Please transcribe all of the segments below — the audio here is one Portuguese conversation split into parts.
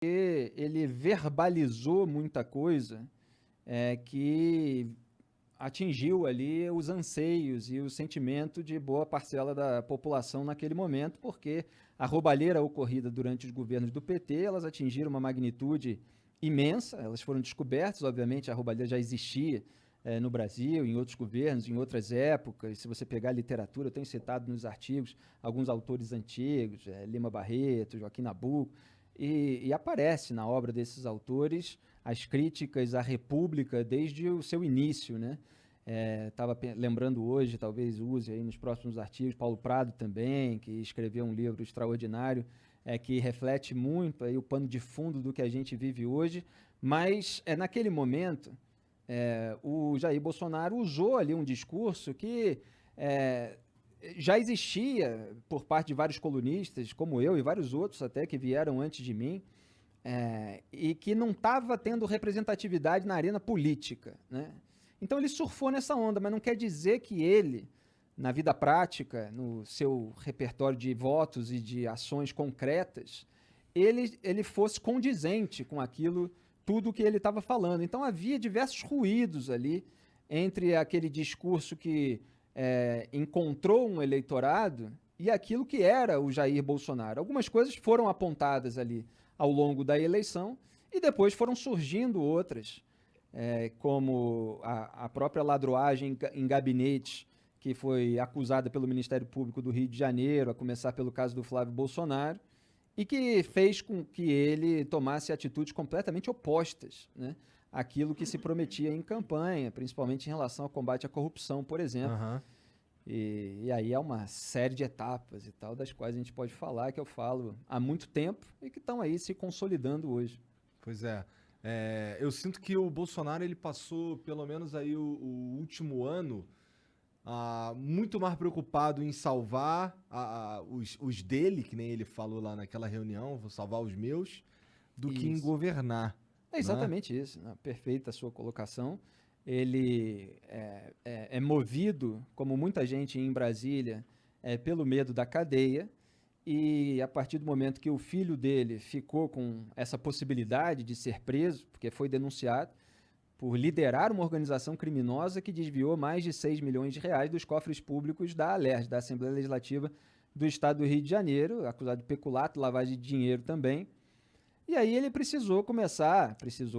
ele verbalizou muita coisa que atingiu ali os anseios e o sentimento de boa parcela da população naquele momento, porque a roubalheira ocorrida durante os governos do PT, elas atingiram uma magnitude imensa, elas foram descobertas, obviamente a roubalheira já existia no Brasil, em outros governos, em outras épocas. Se você pegar a literatura, eu tenho citado nos artigos alguns autores antigos, Lima Barreto, Joaquim Nabuco, e aparece na obra desses autores as críticas à República desde o seu início, né? Estava lembrando hoje, talvez use aí nos próximos artigos, Paulo Prado também, que escreveu um livro extraordinário, que reflete muito aí o pano de fundo do que a gente vive hoje, mas naquele momento o Jair Bolsonaro usou ali um discurso que já existia por parte de vários colunistas, como eu e vários outros até que vieram antes de mim, e que não estava tendo representatividade na arena política, né? Então ele surfou nessa onda, mas não quer dizer que ele, na vida prática, no seu repertório de votos e de ações concretas, ele fosse condizente com aquilo, tudo que ele estava falando. Então havia diversos ruídos ali entre aquele discurso que encontrou um eleitorado e aquilo que era o Jair Bolsonaro. Algumas coisas foram apontadas ali ao longo da eleição e depois foram surgindo outras, como a própria ladroagem em gabinetes, que foi acusada pelo Ministério Público do Rio de Janeiro, a começar pelo caso do Flávio Bolsonaro, e que fez com que ele tomasse atitudes completamente opostas, né, àquilo que se prometia em campanha, principalmente em relação ao combate à corrupção, por exemplo. Aham. E aí é uma série de etapas e tal, das quais a gente pode falar, que eu falo há muito tempo e que estão aí se consolidando hoje. Pois é. Eu sinto que o Bolsonaro ele passou, pelo menos aí o último ano, muito mais preocupado em salvar os dele, que nem ele falou lá naquela reunião, vou salvar os meus, do que em Isso. governar. É Né? exatamente isso, né? Perfeita a sua colocação. Ele é movido, como muita gente em Brasília, pelo medo da cadeia, e a partir do momento que o filho dele ficou com essa possibilidade de ser preso, porque foi denunciado por liderar uma organização criminosa que desviou mais de 6 milhões de reais dos cofres públicos da ALERJ, da Assembleia Legislativa do Estado do Rio de Janeiro, acusado de peculato, lavagem de dinheiro também. E aí ele precisou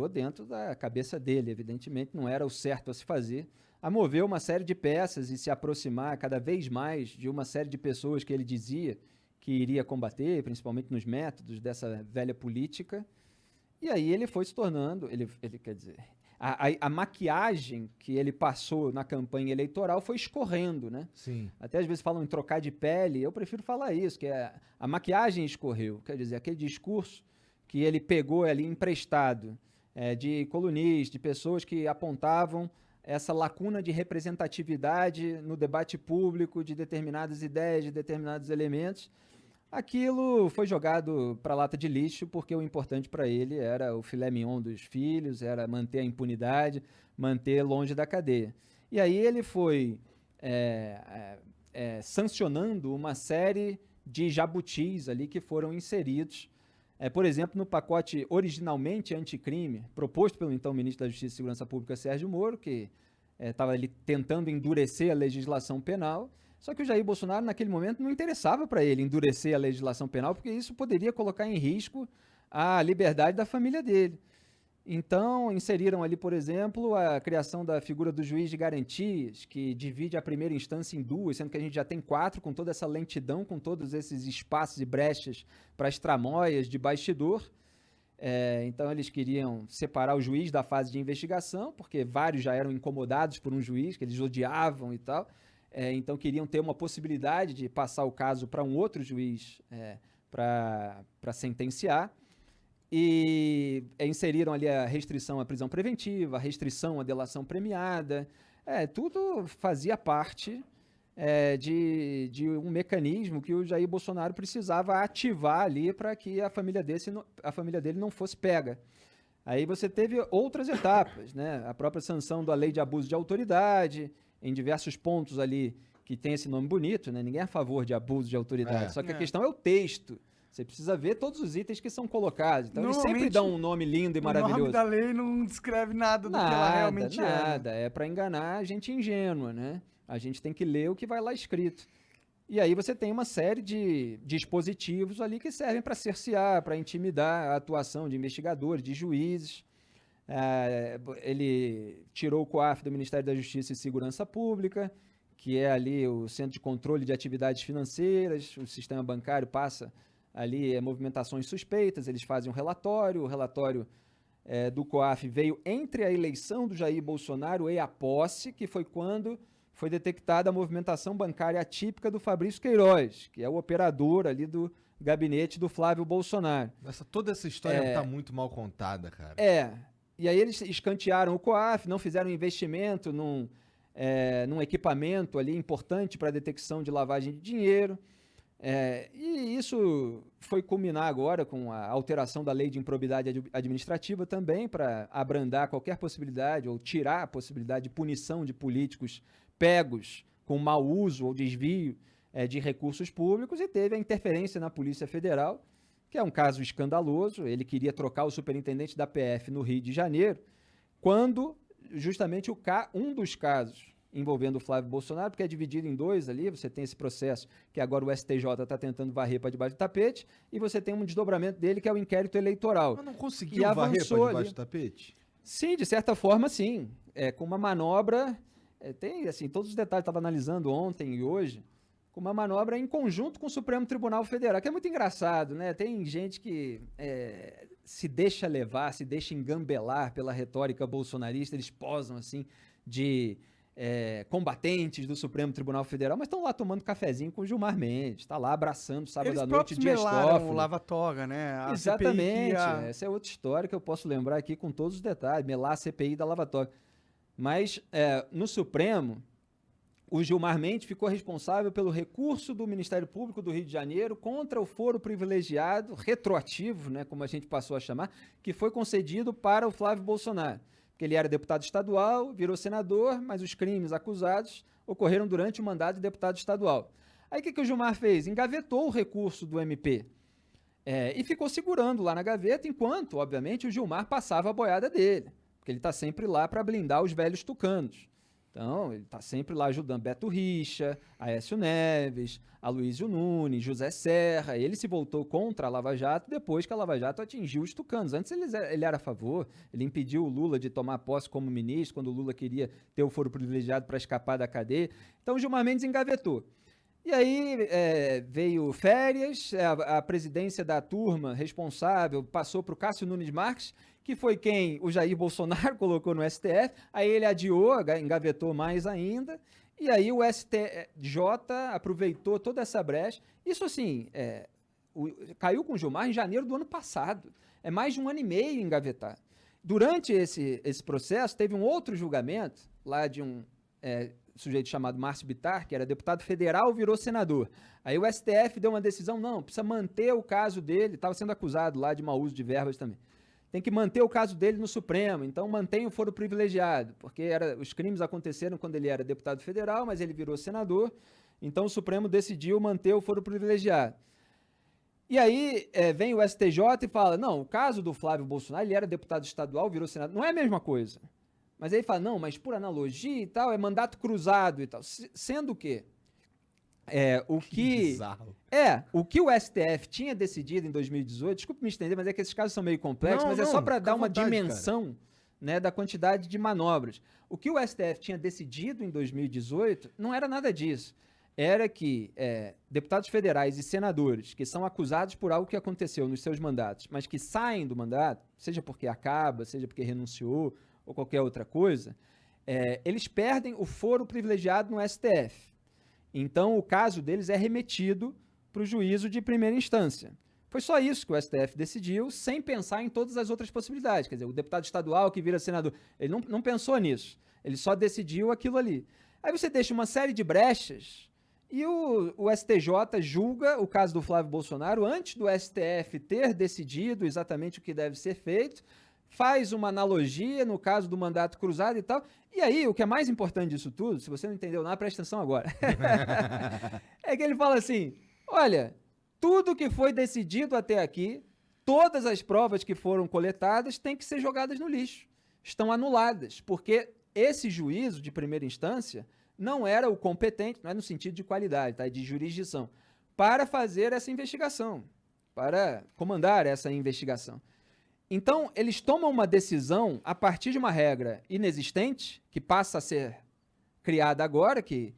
dentro da cabeça dele, evidentemente, não era o certo a se fazer, a mover uma série de peças e se aproximar cada vez mais de uma série de pessoas que ele dizia que iria combater, principalmente nos métodos dessa velha política. E aí ele foi se tornando, ele quer dizer, a maquiagem que ele passou na campanha eleitoral foi escorrendo, né? Sim. Até às vezes falam em trocar de pele, eu prefiro falar isso, que a maquiagem escorreu, quer dizer, aquele discurso que ele pegou ali emprestado de colunistas, de pessoas que apontavam essa lacuna de representatividade no debate público de determinadas ideias, de determinados elementos, aquilo foi jogado para a lata de lixo, porque o importante para ele era o filé mignon dos filhos, era manter a impunidade, manter longe da cadeia. E aí ele foi sancionando uma série de jabutis ali que foram inseridos, por exemplo, no pacote originalmente anticrime, proposto pelo então ministro da Justiça e Segurança Pública, Sérgio Moro, que estava ali tentando endurecer a legislação penal. Só que o Jair Bolsonaro, naquele momento, não interessava para ele endurecer a legislação penal, porque isso poderia colocar em risco a liberdade da família dele. Então, inseriram ali, por exemplo, a criação da figura do juiz de garantias, que divide a primeira instância em duas, sendo que a gente já tem 4, com toda essa lentidão, com todos esses espaços e brechas para as tramóias de bastidor. Então, eles queriam separar o juiz da fase de investigação, porque vários já eram incomodados por um juiz, que eles odiavam e tal. Então, queriam ter uma possibilidade de passar o caso para um outro juiz para sentenciar. E inseriram ali a restrição à prisão preventiva, a restrição à delação premiada. Tudo fazia parte de um mecanismo que o Jair Bolsonaro precisava ativar ali para que a família dele não fosse pega. Aí você teve outras etapas, né? A própria sanção da lei de abuso de autoridade, em diversos pontos ali que tem esse nome bonito, né? Ninguém é a favor de abuso de autoridade, só que a questão é o texto. Você precisa ver todos os itens que são colocados. Então, eles sempre Normalmente, dão um nome lindo e O maravilhoso. nome da lei não descreve nada do que ela realmente é. Nada. É para enganar a gente ingênua, né? A gente tem que ler o que vai lá escrito. E aí você tem uma série de dispositivos ali que servem para cercear, para intimidar a atuação de investigadores, de juízes. Ele tirou o COAF do Ministério da Justiça e Segurança Pública, que é ali o Centro de Controle de Atividades Financeiras. O sistema bancário passa ali movimentações suspeitas, eles fazem um relatório. O relatório do COAF veio entre a eleição do Jair Bolsonaro e a posse, que foi quando foi detectada a movimentação bancária atípica do Fabrício Queiroz, que é o operador ali do gabinete do Flávio Bolsonaro. Toda essa história tá muito mal contada, cara. E aí eles escantearam o COAF, não fizeram investimento num equipamento ali importante para a detecção de lavagem de dinheiro. E isso foi culminar agora com a alteração da lei de improbidade administrativa também, para abrandar qualquer possibilidade ou tirar a possibilidade de punição de políticos pegos com mau uso ou desvio de recursos públicos, e teve a interferência na Polícia Federal, que é um caso escandaloso. Ele queria trocar o superintendente da PF no Rio de Janeiro, quando justamente um dos casos envolvendo o Flávio Bolsonaro, porque é dividido em dois ali, você tem esse processo que agora o STJ está tentando varrer para debaixo do tapete, e você tem um desdobramento dele que é o inquérito eleitoral. Mas não conseguiu varrer para debaixo do tapete? Sim, de certa forma, sim. Com uma manobra, tem assim, todos os detalhes, estava analisando ontem e hoje, com uma manobra em conjunto com o Supremo Tribunal Federal, que é muito engraçado, né? Tem gente que se deixa levar, se deixa engambelar pela retórica bolsonarista, eles posam assim de combatentes do Supremo Tribunal Federal, mas estão lá tomando cafezinho com o Gilmar Mendes, está lá abraçando sábado à noite Dias Toffoli. O Lava-Toga, né? Exatamente, essa é outra história que eu posso lembrar aqui com todos os detalhes, melar a CPI da Lava-Toga. Mas no Supremo, o Gilmar Mendes ficou responsável pelo recurso do Ministério Público do Rio de Janeiro contra o foro privilegiado, retroativo, né, como a gente passou a chamar, que foi concedido para o Flávio Bolsonaro. Porque ele era deputado estadual, virou senador, mas os crimes acusados ocorreram durante o mandato de deputado estadual. Aí o que o Gilmar fez? Engavetou o recurso do MP e ficou segurando lá na gaveta, enquanto, obviamente, o Gilmar passava a boiada dele, porque ele está sempre lá para blindar os velhos tucanos. Então, ele está sempre lá ajudando Beto Richa, Aécio Neves, Aloysio Nunes, José Serra. Ele se voltou contra a Lava Jato depois que a Lava Jato atingiu os tucanos. Antes ele era a favor, ele impediu o Lula de tomar posse como ministro, quando o Lula queria ter o foro privilegiado para escapar da cadeia. Então, o Gilmar Mendes engavetou. E aí veio férias, a presidência da turma responsável passou para o Cássio Nunes Marques, que foi quem o Jair Bolsonaro colocou no STF, aí ele adiou, engavetou mais ainda, e aí o STJ aproveitou toda essa brecha. Isso assim, caiu com o Gilmar em janeiro do ano passado, é mais de um ano e meio engavetado. Durante esse processo, teve um outro julgamento, lá de um sujeito chamado Márcio Bittar, que era deputado federal, virou senador. Aí o STF deu uma decisão, não, precisa manter o caso dele, estava sendo acusado lá de mau uso de verbas também. Tem que manter o caso dele no Supremo, então mantém o foro privilegiado, porque os crimes aconteceram quando ele era deputado federal, mas ele virou senador, então o Supremo decidiu manter o foro privilegiado. E aí vem o STJ e fala, não, o caso do Flávio Bolsonaro, ele era deputado estadual, virou senador, não é a mesma coisa. Mas aí fala, não, mas por analogia e tal, é mandato cruzado e tal. Sendo que o que o STF tinha decidido em 2018, desculpe me estender, mas é que esses casos são meio complexos, mas é só para dar uma dimensão, né, da quantidade de manobras. O que o STF tinha decidido em 2018 não era nada disso. Era que deputados federais e senadores que são acusados por algo que aconteceu nos seus mandatos, mas que saem do mandato, seja porque acaba, seja porque renunciou, ou qualquer outra coisa, eles perdem o foro privilegiado no STF. Então, o caso deles é remetido para o juízo de primeira instância. Foi só isso que o STF decidiu, sem pensar em todas as outras possibilidades. Quer dizer, o deputado estadual que vira senador, ele não pensou nisso. Ele só decidiu aquilo ali. Aí você deixa uma série de brechas e o STJ julga o caso do Flávio Bolsonaro antes do STF ter decidido exatamente o que deve ser feito, faz uma analogia no caso do mandato cruzado e tal. E aí, o que é mais importante disso tudo, se você não entendeu nada, presta atenção agora. É que ele fala assim, olha, tudo que foi decidido até aqui, todas as provas que foram coletadas têm que ser jogadas no lixo. Estão anuladas, porque esse juízo de primeira instância não era o competente, não é no sentido de qualidade, tá? De jurisdição, para fazer essa investigação, para comandar essa investigação. Então, eles tomam uma decisão a partir de uma regra inexistente, que passa a ser criada agora, que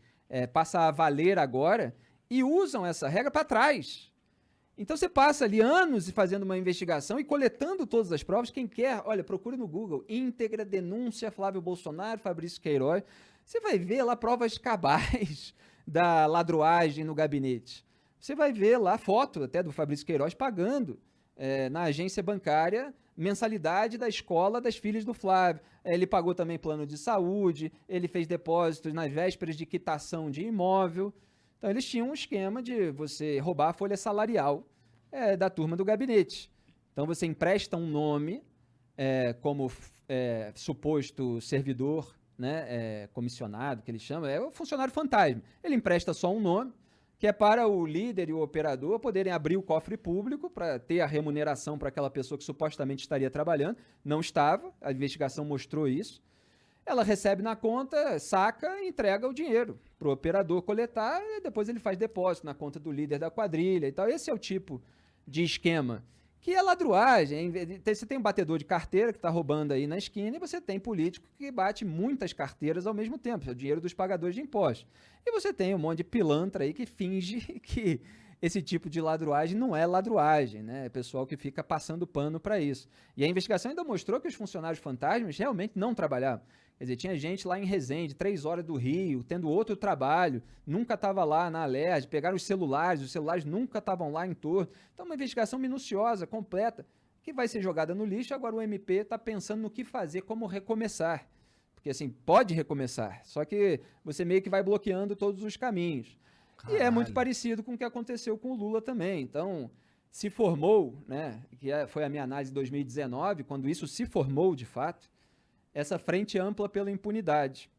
passa a valer agora, e usam essa regra para trás. Então, você passa ali anos fazendo uma investigação e coletando todas as provas. Quem quer, olha, procure no Google, íntegra denúncia Flávio Bolsonaro, Fabrício Queiroz. Você vai ver lá provas cabais da ladruagem no gabinete. Você vai ver lá foto até do Fabrício Queiroz pagando na agência bancária mensalidade da escola das filhas do Flávio. Ele pagou também plano de saúde, ele fez depósitos nas vésperas de quitação de imóvel. Então, eles tinham um esquema de você roubar a folha salarial da turma do gabinete. Então, você empresta um nome como suposto servidor, né, comissionado, que eles chamam, é o funcionário fantasma. Ele empresta só um nome, que é para o líder e o operador poderem abrir o cofre público para ter a remuneração para aquela pessoa que supostamente estaria trabalhando. Não estava, a investigação mostrou isso. Ela recebe na conta, saca e entrega o dinheiro para o operador coletar e depois ele faz depósito na conta do líder da quadrilha e tal. Esse é o tipo de esquema que é ladruagem. Você tem um batedor de carteira que está roubando aí na esquina e você tem político que bate muitas carteiras ao mesmo tempo. É o dinheiro dos pagadores de impostos. E você tem um monte de pilantra aí que finge que esse tipo de ladruagem não é ladruagem, né? É pessoal que fica passando pano para isso. E a investigação ainda mostrou que os funcionários fantasmas realmente não trabalhavam. Quer dizer, tinha gente lá em Resende, 3 horas do Rio, tendo outro trabalho, nunca estava lá na Alerj, pegaram os celulares nunca estavam lá em torno. Então, uma investigação minuciosa, completa, que vai ser jogada no lixo. Agora o MP está pensando no que fazer, como recomeçar. Porque, assim, pode recomeçar, só que você meio que vai bloqueando todos os caminhos. Caralho. E é muito parecido com o que aconteceu com o Lula também. Então, se formou, né, que foi a minha análise de 2019, quando isso se formou de fato, essa frente ampla pela impunidade.